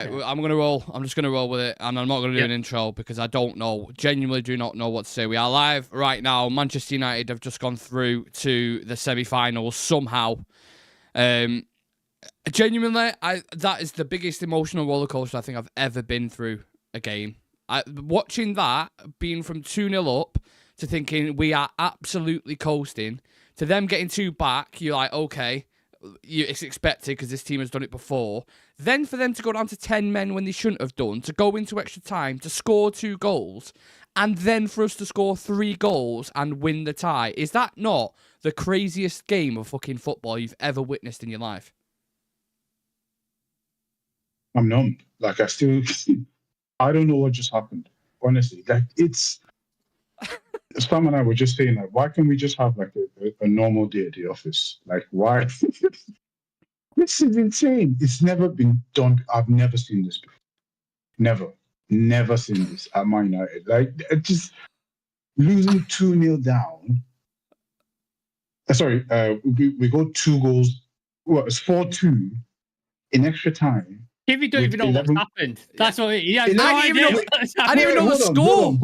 I'm gonna roll. I'm just gonna roll with it, and I'm not gonna do an intro because I don't know. Genuinely, do not know what to say. We are live right now. Manchester United have just gone through to the semi-finals somehow. Genuinely, that is the biggest emotional rollercoaster I think I've ever been through a game. Watching that, being from 2-0 up to thinking we are absolutely coasting, to them getting 2 back, you're like, okay, it's expected because this team has done it before. Then for them to go down to 10 men when they shouldn't have done, to go into extra time, to score 2 goals, and then for us to score 3 goals and win the tie. Is that not the craziest game of fucking football you've ever witnessed in your life? I'm numb. Like, I don't know what just happened. Honestly, like, Sam and I were just saying, like, why can't we just have like a normal day at the office? Like, why? This is insane. It's never been done. I've never seen this before. Never seen this at Man United. Like, just losing 2-0 down. Sorry, we got 2 goals. Well, it's 4-2 in extra time. If you don't even know 11... what's happened, that's what he has no idea. I didn't even know the score.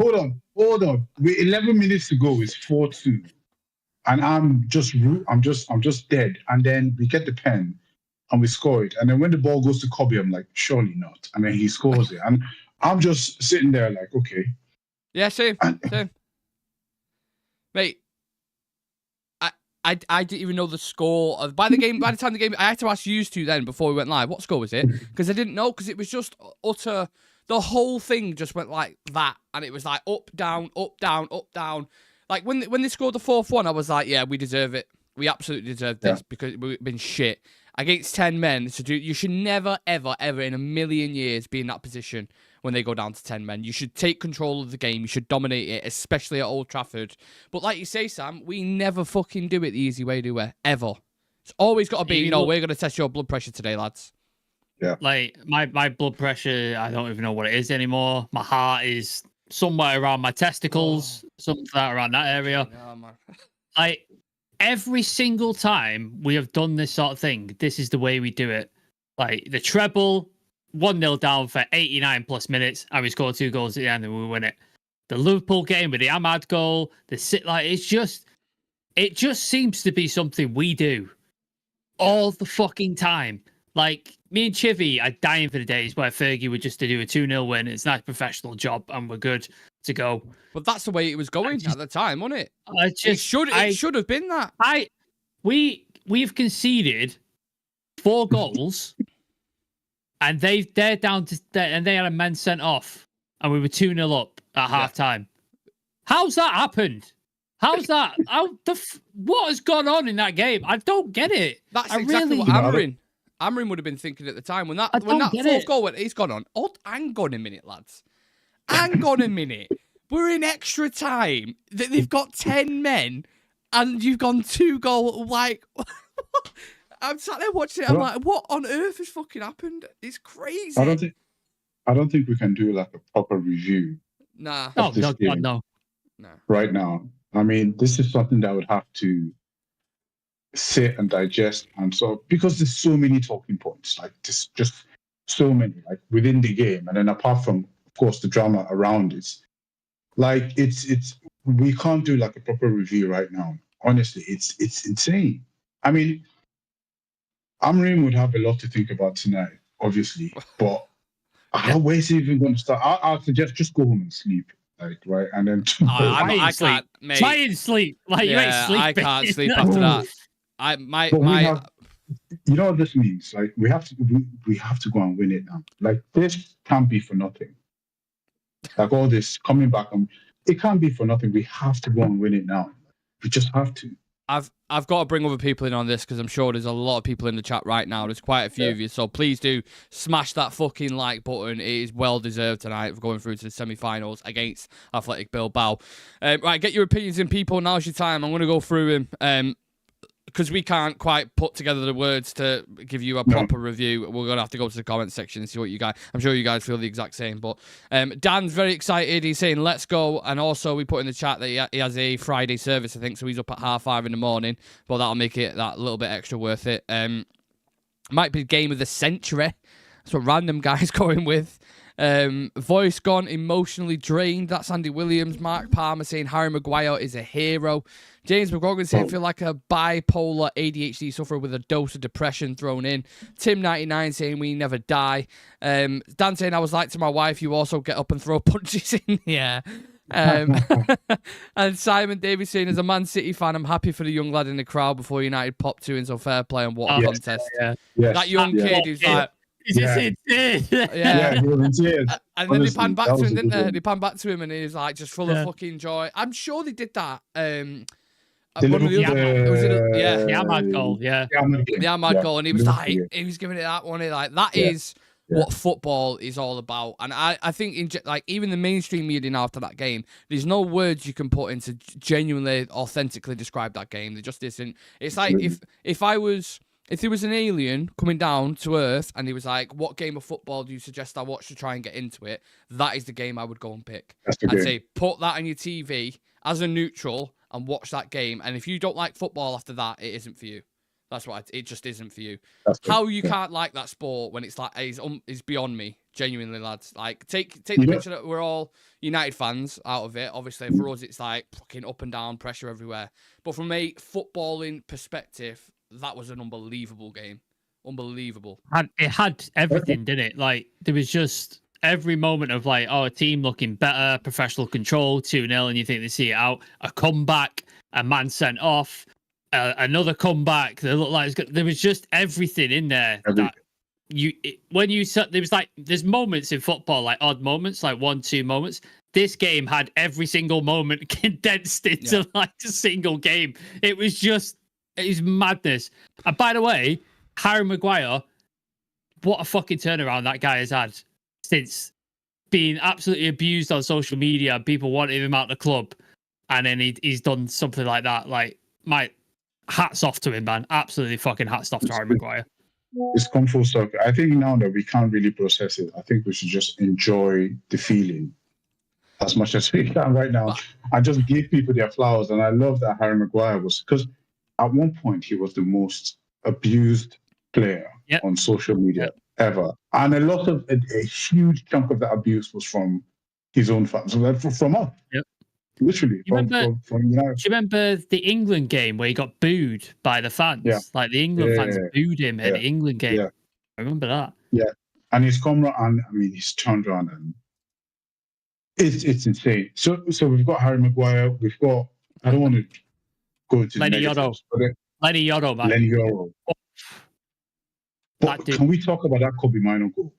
Hold on. With 11 minutes to go, it's 4-2, and I'm just dead. And then we get the pen, and we score it. And then when the ball goes to Kobe, I'm like, surely not. And then he scores it, and I'm just sitting there like, okay. Yeah, same. Mate. I didn't even know the score of by the time the game. I had to ask you two then before we went live. What score was it? Because I didn't know. Because it was just utter. The whole thing just went like that, and it was like up, down, up, down, up, down. Like when they scored the 4th one, I was like, yeah, we deserve it. We absolutely deserve this because we've been shit against 10 men. So you should never, ever, ever in a million years be in that position when they go down to 10 men. You should take control of the game. You should dominate it, especially at Old Trafford. But like you say, Sam, we never fucking do it the easy way, do we? Ever. It's always got to be, we're going to test your blood pressure today, lads. Yeah. Like, my blood pressure, I don't even know what it is anymore. My heart is somewhere around my testicles, something around that area. Like, every single time we have done this sort of thing, this is the way we do it. Like, the treble, 1-0 down for 89 plus minutes, and we score 2 goals at the end and we win it. The Liverpool game with the Ahmad goal, it just seems to be something we do all the fucking time. Like, me and Chivy are dying for the days where Fergie would just do a 2-0 win. It's a nice professional job and we're good to go. But that's the way it was going at the time, wasn't it? It should have been that. We've conceded 4 goals. And they're down to and they had a man sent off, and we were 2-0 up at half time. How's that happened? How's that? What has gone on in that game? I don't get it. That's exactly what Amrin would have been thinking at the time when that 4th goal went. He's gone on. Oh, hang on a minute, lads. Hang on a minute. We're in extra time. They've got 10 men, and you've gone 2 goals. Like. I'm sat there watching it. I'm like, what on earth has fucking happened? It's crazy. I don't think we can do like a proper review. Nah. No. Right now, I mean, this is something that I would have to sit and digest, and so because there's so many talking points, like just so many, like within the game, and then apart from, of course, the drama around it, like it's we can't do like a proper review right now. Honestly, it's insane. I mean. Amrin would have a lot to think about tonight, obviously, but where's he even going to start? I'll suggest just go home and sleep, like, right? And then I can't, mate. Try and sleep. Like, you ain't sleeping. I can't sleep after that. You know what this means? Like, we have to go and win it now. Like, this can't be for nothing. Like, all this coming back, it can't be for nothing. We have to go and win it now. We just have to. I've got to bring other people in on this because I'm sure there's a lot of people in the chat right now. There's quite a few of you, so please do smash that fucking like button. It is well deserved tonight for going through to the semi-finals against Athletic Bilbao. Right, get your opinions in, people. Now's your time. I'm going to go through them. Because we can't quite put together the words to give you a proper review, we're going to have to go to the comment section and see what you guys... I'm sure you guys feel the exact same. But Dan's very excited. He's saying, let's go. And also, we put in the chat that he has a Friday service, I think. So he's up at 5:30 in the morning. But that'll make it that little bit extra worth it. Might be game of the century. That's what random guy's going with. Voice gone, emotionally drained. That's Andy Williams. Mark Palmer saying Harry Maguire is a hero. James McGogan saying feel like a bipolar ADHD sufferer with a dose of depression thrown in. Tim99 saying we never die. Dan saying I was like to my wife, you also get up and throw punches in the air. And Simon Davis saying as a Man City fan, I'm happy for the young lad in the crowd before United pop two in, so fair play and what a contest. That young kid who's like, he was in tears. And then they panned back to him, didn't they? They panned back to him and he was like just full of fucking joy. I'm sure they did that. The Ahmad goal, the Ahmad goal, and he was like, he was giving it that one. Like that is what football is all about. And I think even the mainstream media now after that game, there's no words you can put into genuinely, authentically describe that game. There just isn't. It's like if there was an alien coming down to Earth and he was like, what game of football do you suggest I watch to try and get into it? That is the game I would go and pick. I'd say, put that on your TV as a neutral and watch that game. And if you don't like football after that, it isn't for you. That's what it just isn't for you. How you can't like that sport when it's like, is beyond me. Genuinely, lads. Like, take the picture that we're all United fans out of it. Obviously, for us, it's like fucking up and down, pressure everywhere. But from a footballing perspective, that was an unbelievable game. Unbelievable. It had everything, didn't it? Like, there was just every moment of like, a team looking better, professional control, 2-0, and you think they see it out. A comeback, a man sent off, another comeback. They look like there was just everything in there. That there's moments in football, like odd moments, like 1-2 moments. This game had every single moment condensed into like a single game. It was madness. And by the way, Harry Maguire, what a fucking turnaround that guy has had since being absolutely abused on social media and people wanting him out of the club. And then he's done something like that. Like, my hats off to him, man. Absolutely fucking hats off to Harry Maguire. It's come full circle. I think now that we can't really process it, I think we should just enjoy the feeling as much as we can right now and just give people their flowers. And I love that Harry Maguire was, because at one point, he was the most abused player on social media ever. And a huge chunk of that abuse was from his own fans, from us. Yep. Literally. From United. Do you remember the England game where he got booed by the fans? Yeah. Like, the England fans booed him at the England game. Yeah. I remember that. Yeah. And he's come around, he's turned around and it's insane. So we've got Harry Maguire, we've got, I don't want to go to Lenny Yoro. Lenny Yoro, man. Lenny Yoro. But can we talk about that Kobe Mino goal?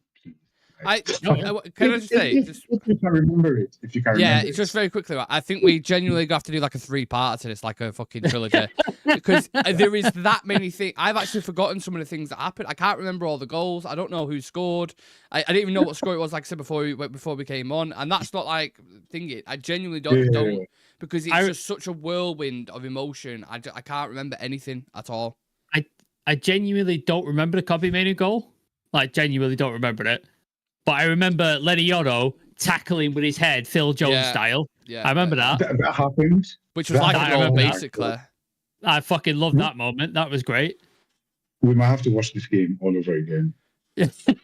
Can I just say, if you can remember it, it's just very quickly. I think we genuinely have to do like a 3-parter to this, like a fucking trilogy, because there is that many things. I've actually forgotten some of the things that happened. I can't remember all the goals. I don't know who scored. I didn't even know what score it was. Like I said before we came on, and that's not like thinking. I genuinely don't because it's just such a whirlwind of emotion. I can't remember anything at all. I genuinely don't remember the Kobe Manu goal. Like, genuinely don't remember it. But I remember Lenny Yoro tackling with his head, Phil Jones style. Yeah, I remember that. That happened. Which was like a goal, basically. I fucking loved that moment. That was great. We might have to watch this game all over again. So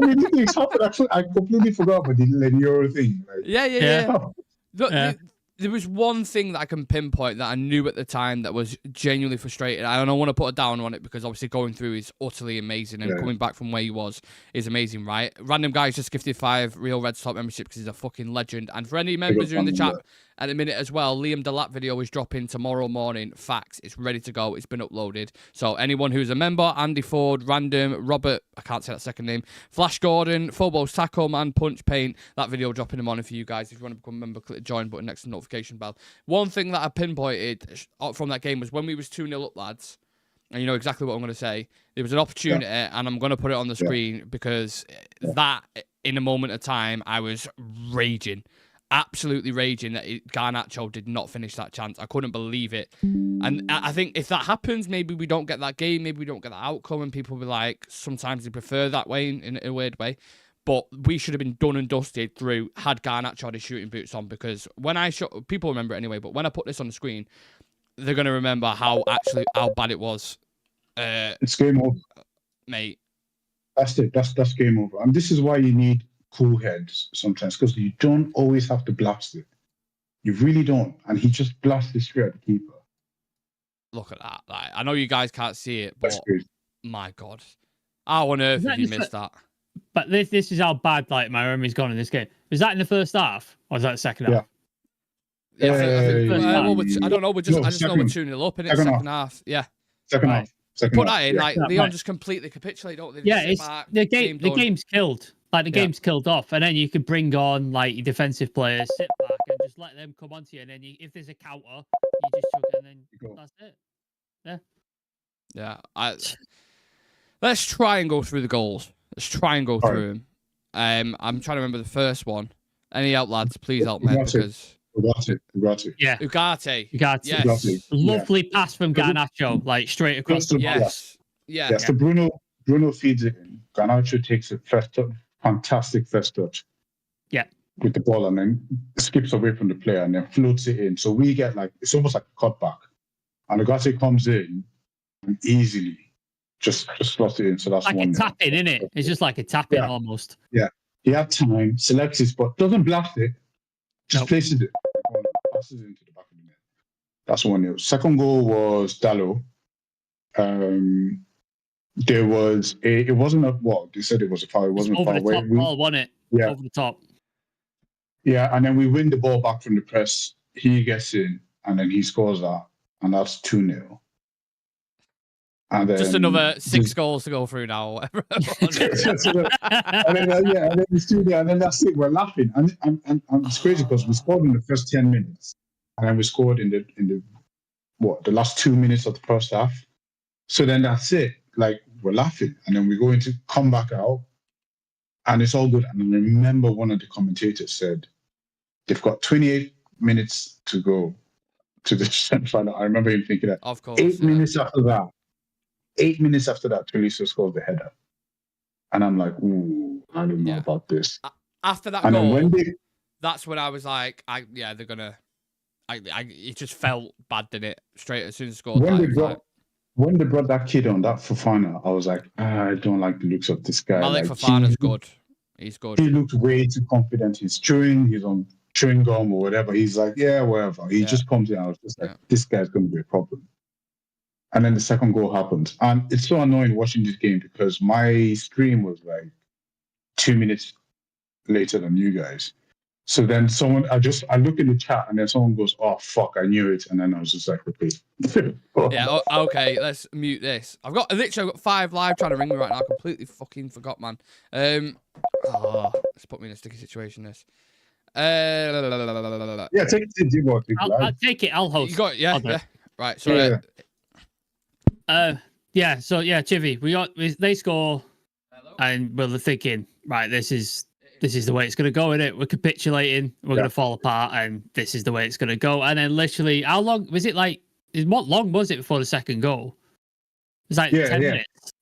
many things happened. I completely forgot about the Lenny Yoro thing. Like, yeah. Look, there was one thing that I can pinpoint that I knew at the time that was genuinely frustrating. I don't want to put a down on it because obviously going through is utterly amazing and coming back from where he was is amazing, right? Random guys just gifted 5 Real Red Top membership because he's a fucking legend. And for any members who are in the chat at the minute as well, Liam Delap video is dropping tomorrow morning. Facts. It's ready to go. It's been uploaded. So anyone who's a member, Andy Ford, Random, Robert, I can't say that second name, Flash Gordon, Phobos, Taco Man, Punch Paint, that video dropping them on for you guys. If you want to become a member, click the join button next to the notification bell. One thing that I pinpointed from that game was when we was 2-0 up, lads, and you know exactly what I'm going to say, there was an opportunity, and I'm going to put it on the screen because that, in a moment of time, I was raging. Absolutely raging that Garnacho did not finish that chance. I couldn't believe it. And I think if that happens, maybe we don't get that game, maybe we don't get that outcome, and people will be like, sometimes they prefer that way in a weird way. But we should have been done and dusted through had Garnacho had his shooting boots on, because when I shot, people remember it anyway, but when I put this on the screen, they're going to remember how bad it was. It's game over. Mate. That's it. That's game over. And this is why you need cool heads sometimes, because you don't always have to blast it. You really don't. And he just blasted straight at the keeper. Look at that. Like, I know you guys can't see it, That's but crazy. my God. How on earth have you missed that? But this is how bad like my memory's gone in this game. Was that in the first half or was that the second half? Yeah, I don't know. I just know we're second 2-0 up in it. Second half. Yeah. Second half. Put that in, like Lyon just completely capitulate, don't they? Yeah, it's the game's killed. Like the game's killed off, and then you could bring on like your defensive players, sit back, and just let them come onto you. And then if there's a counter, you just chuck it, and then that's it. Yeah. Let's try and go through the goals. Let's try and go through them. I'm trying to remember the first one. Any help, lads? Please help me because. Ugarte. Yeah. Ugarte. Yes. Ugarte. Lovely pass from Garnacho, like straight across the Yes. Yeah. So Bruno feeds it in. Garnacho takes a fantastic first touch. Yeah. With the ball and then skips away from the player and then floats it in. So we get like, it's almost like a cutback. And Ugarte comes in and easily just slots it in. So that's like one. Like a tap-in, isn't it? It's just like a tap-in almost. Yeah. He had time, selects his spot, doesn't blast it, just places it. Passes it into the back of the net. That's 1-0. Second goal was Dallo. There was it wasn't a they said it was a foul. It wasn't a foul. Over the top ball, wasn't it? Yeah. Over the top. Yeah, and then we win the ball back from the press. He gets in, and then he scores that, and that's 2-0. And then just another 6 goals to go through now, or whatever. and then it's 2-0, and then that's it. We're laughing, and it's crazy because we scored in the first 10 minutes, and then we scored in the last 2 minutes of the first half. So then that's it. Like we're laughing, and then we go into come back out, and it's all good. And I remember one of the commentators said they've got 28 minutes to go to the semi-final. I remember him thinking that. Of course. 8 minutes after that, Tolisso scores the header, and I'm like, ooh, I don't know about this. After that and goal, that's when I was like, they're gonna. It just felt bad, didn't it? Straight as soon as scored. When they brought that kid on, that Fofana, I was like, I don't like the looks of this guy. Malik Fofana's good. He's good. He looked way too confident. He's on chewing gum or whatever. He's like, whatever. He just comes in. I was just like, this guy's going to be a problem. And then the second goal happened. And it's so annoying watching this game because my stream was like 2 minutes later than you guys. So then I look in the chat and then someone goes, oh, fuck, I knew it. And then I was just like, okay. Okay, let's mute this. I've got 5 live trying to ring me right now. I completely fucking forgot, man. It's put me in a sticky situation, this. Yeah, take it. I'll take it. I'll host. You got it, yeah. Right, so... Chivy, they score. Hello? And we're thinking, right, this is the way it's going to go, isn't it? We're capitulating, we're going to fall apart, and this is the way it's going to go. And then literally, how long was it? What long was it before the second goal? It was like 10 minutes.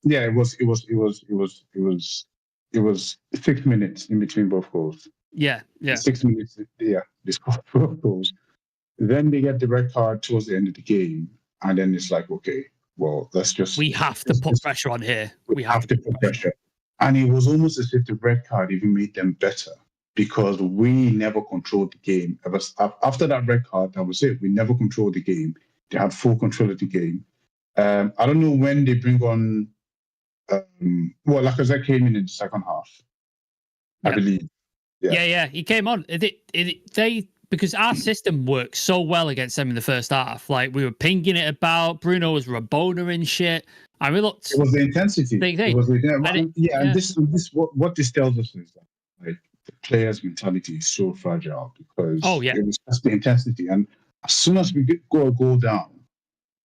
Yeah, it was 6 minutes in between both goals. Yeah. 6 minutes. Yeah, they scored both goals. Then they get the red card towards the end of the game, and then it's like, okay, well, we have to put pressure on here. We have to put pressure. And it was almost as if the red card even made them better because we never controlled the game. After that red card, that was it. We never controlled the game. They had full control of the game. I don't know when they bring on... Lacazette came in the second half, I believe. Yeah, he came on. Because our system worked so well against them in the first half. Like, we were pinging it about. Bruno was Rabona and shit. And we looked... It was the intensity. This what this tells us is that, like, the players' mentality is so fragile because it was just the intensity. And as soon as we go a goal down,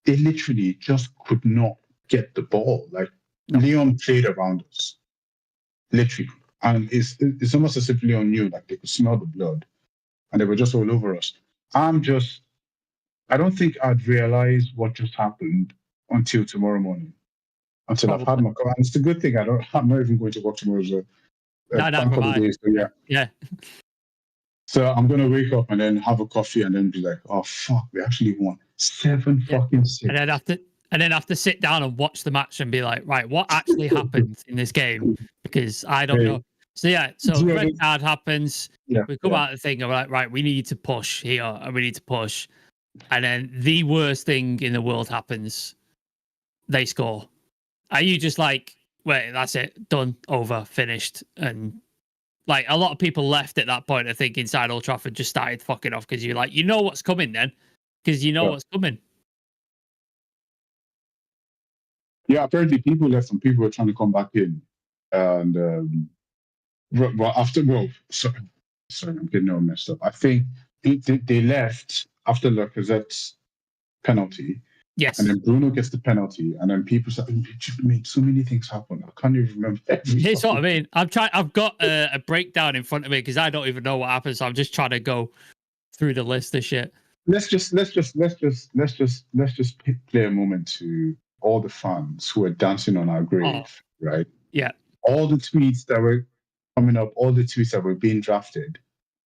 they literally just could not get the ball. Like, Lyon played around us, literally. And it's almost as if Lyon knew, like, they could smell the blood. And they were just all over us. I don't think I'd realize what just happened until tomorrow morning. Until I've had my coffee. And it's a good thing I'm not even going to work tomorrow. Bank holiday, so yeah. So I'm going to wake up and then have a coffee and then be like, oh, fuck, we actually won. 7 fucking 6. And then and then have to sit down and watch the match and be like, right, what actually happened in this game? Because I don't know. So red card happens. Yeah, we come out of the thing and we're like, right, we need to push here and we need to push. And then the worst thing in the world happens. They score. Are you just like, wait, that's it, done, over, finished? And like a lot of people left at that point, I think, inside Old Trafford just started fucking off because you're like, you know what's coming then. Because you know what's coming. Yeah, apparently people left and people were trying to come back in. And sorry, I'm getting all messed up. I think they left after Lacazette's penalty. Yes. And then Bruno gets the penalty, and then people said, made so many things happen. I can't even remember everything. Here's what I mean. I've got a breakdown in front of me because I don't even know what happened. So I'm just trying to go through the list of shit. Let's just play a moment to all the fans who are dancing on our grave, right? Yeah. All the tweets that were coming up, all the tweets that were being drafted,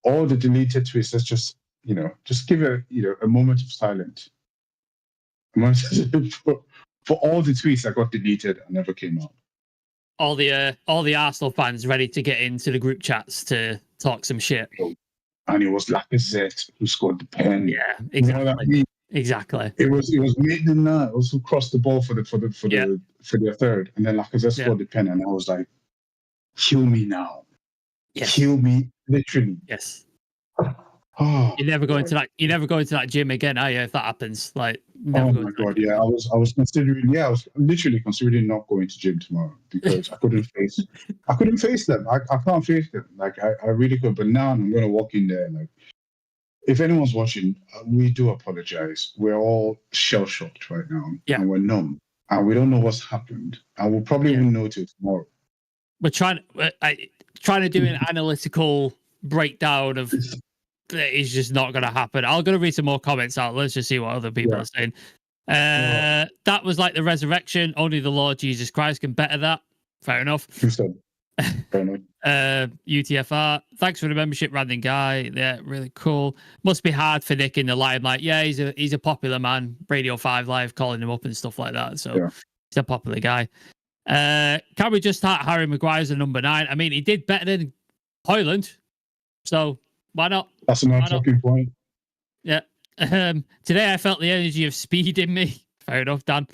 all the deleted tweets. Let's just give a moment of silence. For all the tweets that got deleted and never came out. All the Arsenal fans ready to get into the group chats to talk some shit. And it was Lacazette who scored the pen. Yeah, exactly. You know what I mean? Exactly. It was Maitland-Niles also crossed the ball for their third, and then Lacazette scored the pen, and I was like, "Kill me now, kill me literally." Yes. Oh, you never go into that gym again, are you? If that happens, like, never oh my god, yeah. I was considering. I was literally considering not going to gym tomorrow because I couldn't face them. I can't face them. Like I really could, but now I'm going to walk in there. Like, if anyone's watching, we do apologize. We're all shell shocked right now, and we're numb, and we don't know what's happened, and we'll probably even know till tomorrow. We're trying to do an analytical breakdown of. It's just not going to happen. I'm going to read some more comments out. Let's just see what other people are saying. That was like the resurrection. Only the Lord Jesus Christ can better that. Fair enough. Fair enough. UTFR. Thanks for the membership, random guy. Yeah, really cool. Must be hard for Nick in the limelight. Yeah, he's a popular man. Radio 5 Live calling him up and stuff like that. So he's a popular guy. Can we just start Harry Maguire's a number 9? I mean, he did better than Højlund. So why not? That's another talking point. Yeah. Today I felt the energy of speed in me. Fair enough, Dan.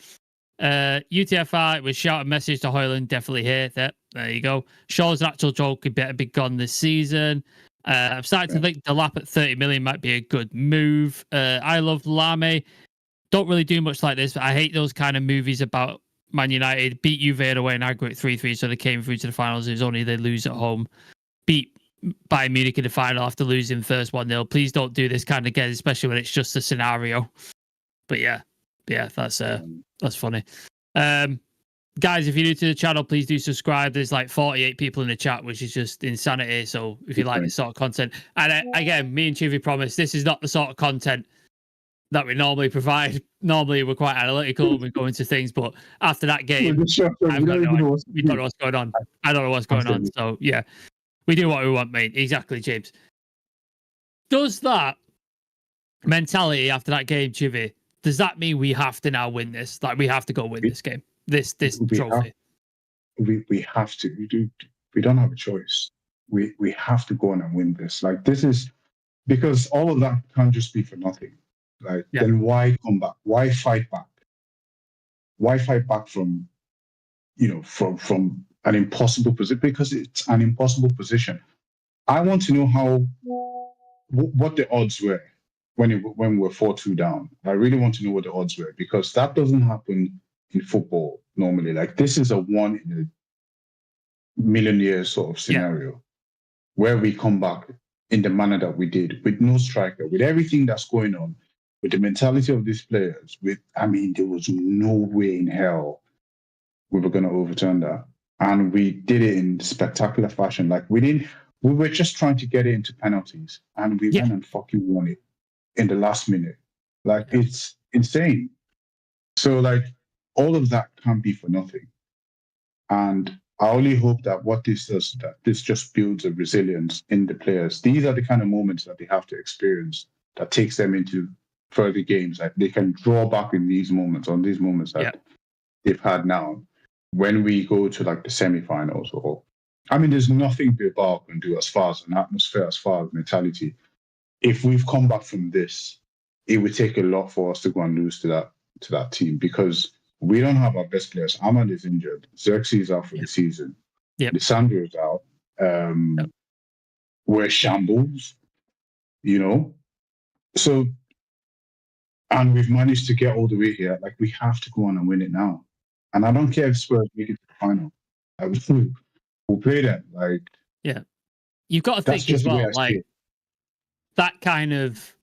UTFI was shout a message to Højlund. Definitely here. There you go. Shaw's actual joke could better be gone this season. I'm starting to think the lap at 30 million might be a good move. I love Lame. Don't really do much like this, but I hate those kind of movies about Man United. Beat Juve away in aggregate 3-3, so they came through to the finals. It was only they lose at home. Beat Bayern Munich in the final after losing first 1-0. Please don't do this kind of again, especially when it's just a scenario. But yeah, that's funny. Guys, if you're new to the channel, please do subscribe. There's like 48 people in the chat, which is just insanity. So if you like this sort of content, and again, me and Chivy promise this is not the sort of content that we normally provide. Normally, we're quite analytical. We go into things, but after that game, we don't know what's going on. I don't know what's going on. So yeah. We do what we want, mate. Exactly, James. Does that mentality after that game, Chivy, does that mean we have to now win this? Like, we have to go win this game, this trophy? We have to. We don't have a choice. We have to go on and win this. Like, this is because all of that can't just be for nothing. Like, then why come back? Why fight back? Why fight back from an impossible position? Because it's an impossible position. I want to know what the odds were when we're 4-2 down. I really want to know what the odds were, because that doesn't happen in football normally. Like, this is a 1 in a million years sort of scenario where we come back in the manner that we did, with no striker, with everything that's going on, with the mentality of these players. There was no way in hell we were going to overturn that. And we did it in spectacular fashion. Like, we were just trying to get it into penalties, and we went and fucking won it in the last minute. Like, it's insane. So, like, all of that can't be for nothing. And I only hope that what this does, that this just builds a resilience in the players. These are the kind of moments that they have to experience that takes them into further games. Like they can draw back in these moments, that they've had now. When we go to like the semi-finals, or I mean, there's nothing Bilbao can do as far as an atmosphere, as far as mentality. If we've come back from this, it would take a lot for us to go and lose to that team, because we don't have our best players. Ahmad is injured. Xerxes is out for the season. Lissandro is out. We're shambles, you know. So, and we've managed to get all the way here. Like, we have to go on and win it now. And I don't care if Spurs make it to the final. We'll play them. Like, you've got to think as well, like that kind of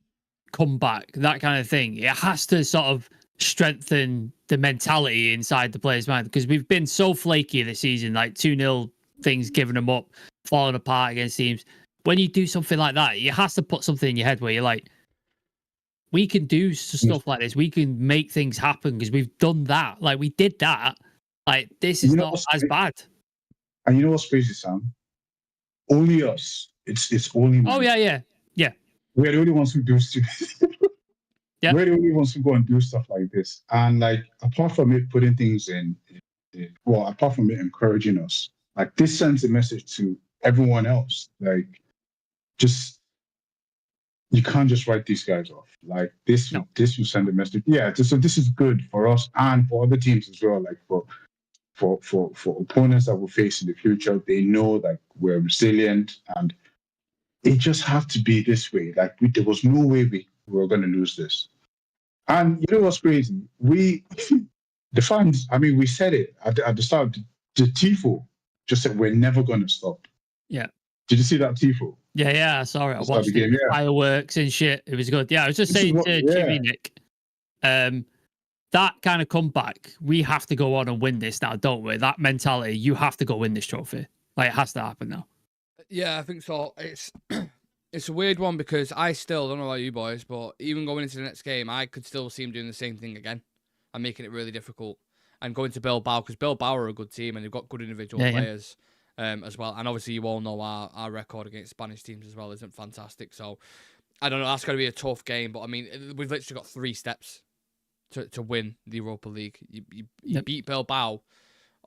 comeback, that kind of thing. It has to sort of strengthen the mentality inside the players' mind, because we've been so flaky this season, like 2-0 things, giving them up, falling apart against teams. When you do something like that, it has to put something in your head where you're like, we can do stuff like this. We can make things happen because we've done that. Like, we did that. Like, this is not as bad. And you know what's crazy, Sam? Only us. It's only me. Oh, yeah. We're the only ones who do stupid. We're the only ones who go and do stuff like this. And like, apart from it putting things apart from it encouraging us, like, this sends a message to everyone else. Like, just, you can't just write these guys off. Like, this will send a message. Yeah, so this is good for us and for other teams as well. Like, for opponents that we'll face in the future, they know that we're resilient, and it just has to be this way. Like, there was no way we were going to lose this. And you know what's crazy? The fans, I mean, we said it at the start. The Tifo just said we're never going to stop. Yeah. Did you see that Tifo? Yeah, I saw it. I watched it. Fireworks and shit. It was good. Yeah, I was just saying to Jimmy, Nick, that kind of comeback, we have to go on and win this now, don't we? That mentality, you have to go win this trophy. Like, it has to happen now. Yeah, I think so. It's a weird one, because I still don't know about you boys, but even going into the next game, I could still see him doing the same thing again and making it really difficult. And going to Bilbao, because Bilbao are a good team and they've got good individual players as well. And obviously, you all know our record against Spanish teams as well isn't fantastic. So I don't know. That's going to be a tough game. But I mean, we've literally got 3 steps to win the Europa League. You beat Bilbao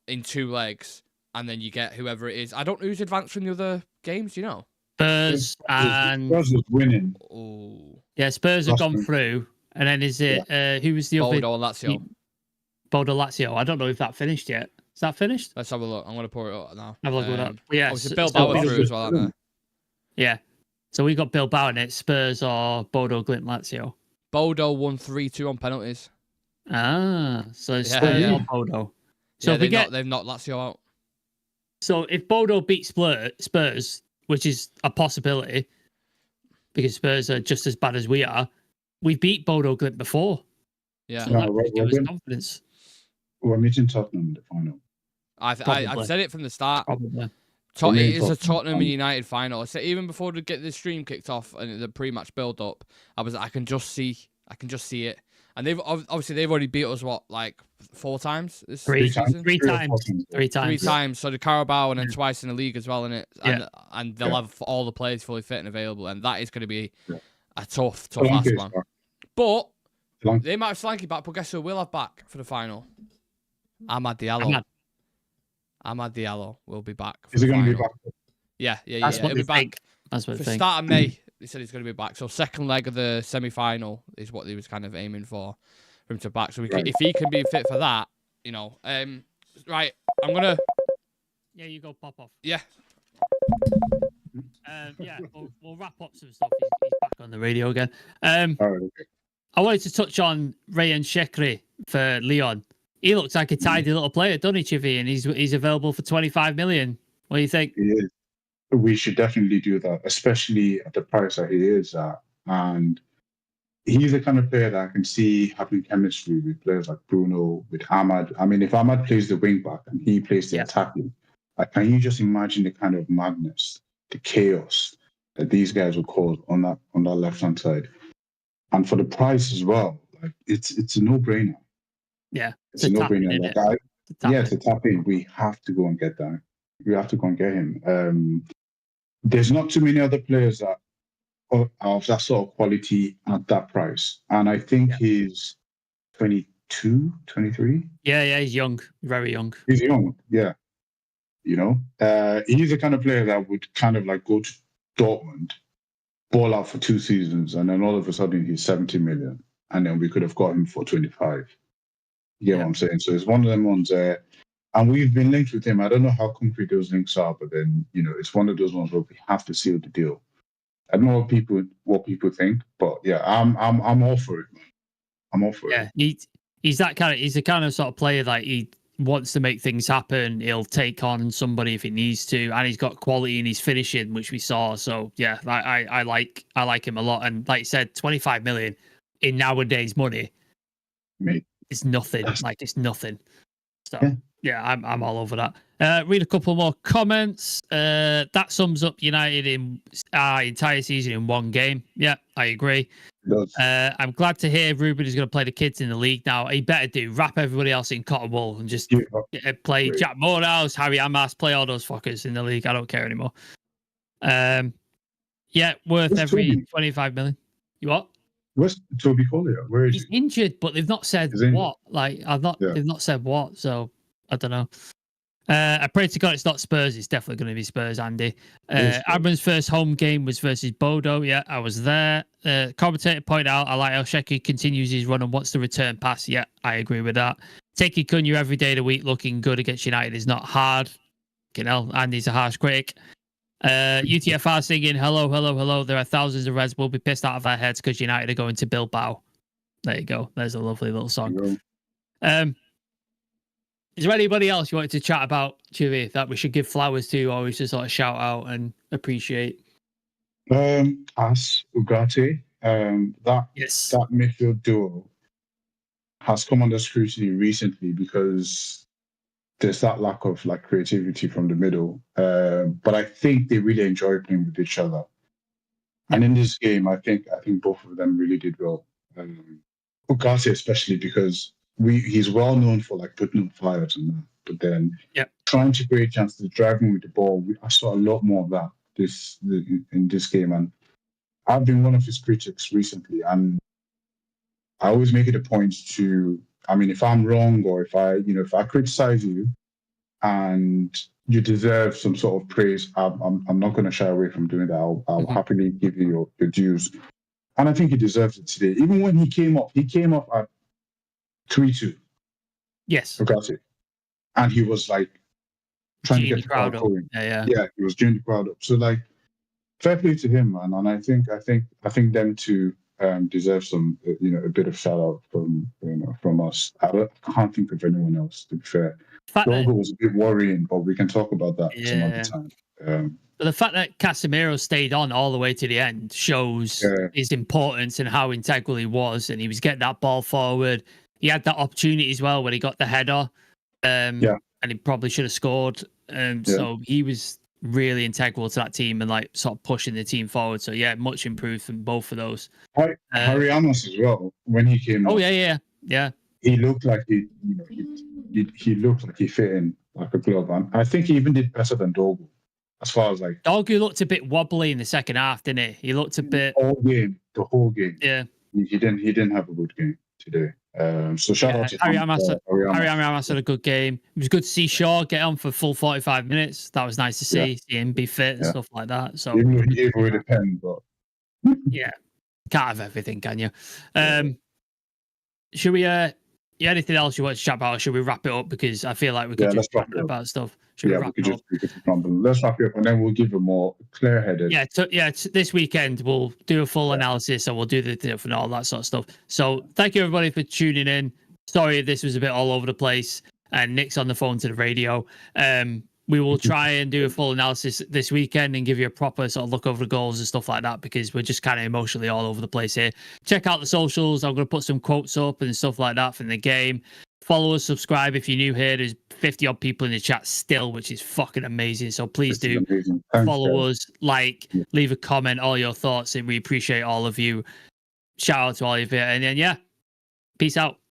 in 2 legs, and then you get whoever it is. I don't know who's advanced from the other games, you know? Spurs was winning. Oh. Yeah, Spurs have gone through. And then is it, who was the other? Bodo and Lazio. Bodo Lazio. I don't know if that finished yet. Is that finished? Let's have a look. I'm going to pour it up now. Have a look at that. Yeah, obviously Bilbao are through as well, aren't they? Yeah. So we got Bilbao in it. Spurs or Bodo Glimt Lazio. Bodo won 3-2 on penalties. Ah, so it's Spurs or Bodo. So they've knocked Lazio out. So if Bodo beats Spurs, which is a possibility, because Spurs are just as bad as we are, we beat Bodo Glimt before. Yeah. So that gives us confidence. We're meeting Tottenham in the final. I've said it from the start. Probably. It is a Tottenham and United final. I said even before we get the stream kicked off and the pre-match build-up, I can just see it. And they've already beat us like 4 times this season? Three times. So the Carabao and then twice in the league as well, innit? And they'll have all the players fully fit and available, and that is going to be a tough ask, man. But they might have Solanke back, but guess who we'll have back for the final? Amad Diallo. Amad Diallo will be back. Is he going to be back? Yeah. He'll be back. That's what for the start of May. They said he's going to be back. So second leg of the semi-final is what he was kind of aiming for him to back. So if he can be fit for that, you know. Right, I'm going to... Yeah, you go pop off. Yeah. We'll wrap up some stuff. He's back on the radio again. I wanted to touch on Rayan Shekri for Lyon. He looks like a tidy little player, doesn't he, Chivy? And he's available for 25 million. What do you think? He is. We should definitely do that, especially at the price that he is at. And he's the kind of player that I can see having chemistry with players like Bruno, with Ahmad. I mean, if Ahmad plays the wing back and he plays the attacking, can you just imagine the kind of madness, the chaos that these guys will cause on that left-hand side? And for the price as well, like it's a no-brainer. Yeah, it's a no-brainer. It's a tap in. We have to go and get that. We have to go and get him. There's not too many other players that of that sort of quality at that price. And I think he's 22, 23. Yeah, he's young, very young. He's young, yeah. You know, he's the kind of player that would kind of like go to Dortmund, ball out for 2 seasons, and then all of a sudden he's 70 million, and then we could have got him for 25. You get what I'm saying? So it's one of them ones there. And we've been linked with him. I don't know how concrete those links are, but then, you know, it's one of those ones where we have to seal the deal. I don't know what people think, but yeah, I'm all for it, man. I'm all for it. Yeah, he's the kind of sort of player that he wants to make things happen. He'll take on somebody if he needs to, and he's got quality in his finishing, which we saw. So yeah, I like him a lot. And like you said, 25 million in nowadays money, Mate, it's nothing. Like it's nothing. So yeah, I'm all over that. Read a couple more comments. That sums up United in our entire season in one game. Yeah, I agree. I'm glad to hear Ruben is going to play the kids in the league now. He better do. Wrap everybody else in cotton wool and just play Jack Morehouse, Harry Amas, play all those fuckers in the league. I don't care anymore. Yeah, worth every 25 million. You what? Where's Toby Collier? Where is he? He's injured, but they've not said what. Like they've not said what. So I don't know. I pray to God it's not Spurs. It's definitely going to be Spurs, Andy. Abraham's first home game was versus Bodo. Yeah, I was there. Commentator pointed out, I like how Shecky continues his run and wants to return pass. Yeah, I agree with that. Taking Cunha every day of the week looking good against United is not hard. You know, Andy's a harsh critic. UTFR singing, hello, hello, hello. There are thousands of Reds will be pissed out of their heads because United are going to Bilbao. There you go. There's a lovely little song. Is there anybody else you wanted to chat about, Civir, that we should give flowers to or we should sort of shout out and appreciate? As Ugarte, that midfield duo has come under scrutiny recently because there's that lack of like creativity from the middle. But I think they really enjoy playing with each other. And in this game, I think both of them really did well. Ugarte especially because he's well known for like putting up fires and that, but then trying to create chances, driving with the ball. I saw a lot more of that in this game, and I've been one of his critics recently, and I always make it a point to. I mean, if I'm wrong or if I criticize you, and you deserve some sort of praise, I'm not going to shy away from doing that. I'll happily give you your dues, and I think he deserves it today. Even when he came up at 3-2. Yes. Ugarte. And he was like trying to get the crowd going. Yeah, he was doing the crowd up. So like, fair play to him, man. And I think them two deserve some, a bit of shout out from us. I can't think of anyone else, to be fair. Dogo was a bit worrying, but we can talk about that some other time. But the fact that Casemiro stayed on all the way to the end shows his importance and how integral he was, and he was getting that ball forward. He had that opportunity as well when he got the header, and he probably should have scored. So he was really integral to that team and like sort of pushing the team forward. So yeah, much improved from both of those. Harry Amos as well when he came. Oh yeah. He looked like he looked like he fit in like a glove, and I think he even did better than Dogu. As far as like Dogu looked a bit wobbly in the second half, didn't he? He looked a bit the whole game. Yeah, he didn't have a good game today. So shout out to Harry Amas had a good game. It was good to see Shaw get on for full 45 minutes. That was nice to see him be fit and stuff like that. So even though he gave away the pen, but yeah, can't have everything, can you? Should we? Anything else you want to chat about? Or should we wrap it up because I feel like we could just talk about stuff. We could crumble. Let's wrap it up and then we'll give a more clear-headed. This weekend we'll do a full analysis and we'll do the diff and all that sort of stuff. So thank you everybody for tuning in. Sorry if this was a bit all over the place and Nick's on the phone to the radio. We will try and do a full analysis this weekend and give you a proper sort of look over the goals and stuff like that because we're just kind of emotionally all over the place here. Check out the socials. I'm going to put some quotes up and stuff like that from the game. Follow us, subscribe if you're new here. There's 50 odd people in the chat still, which is fucking amazing. So please do follow us, leave a comment, all your thoughts, and we appreciate all of you. Shout out to all of you. And then, peace out.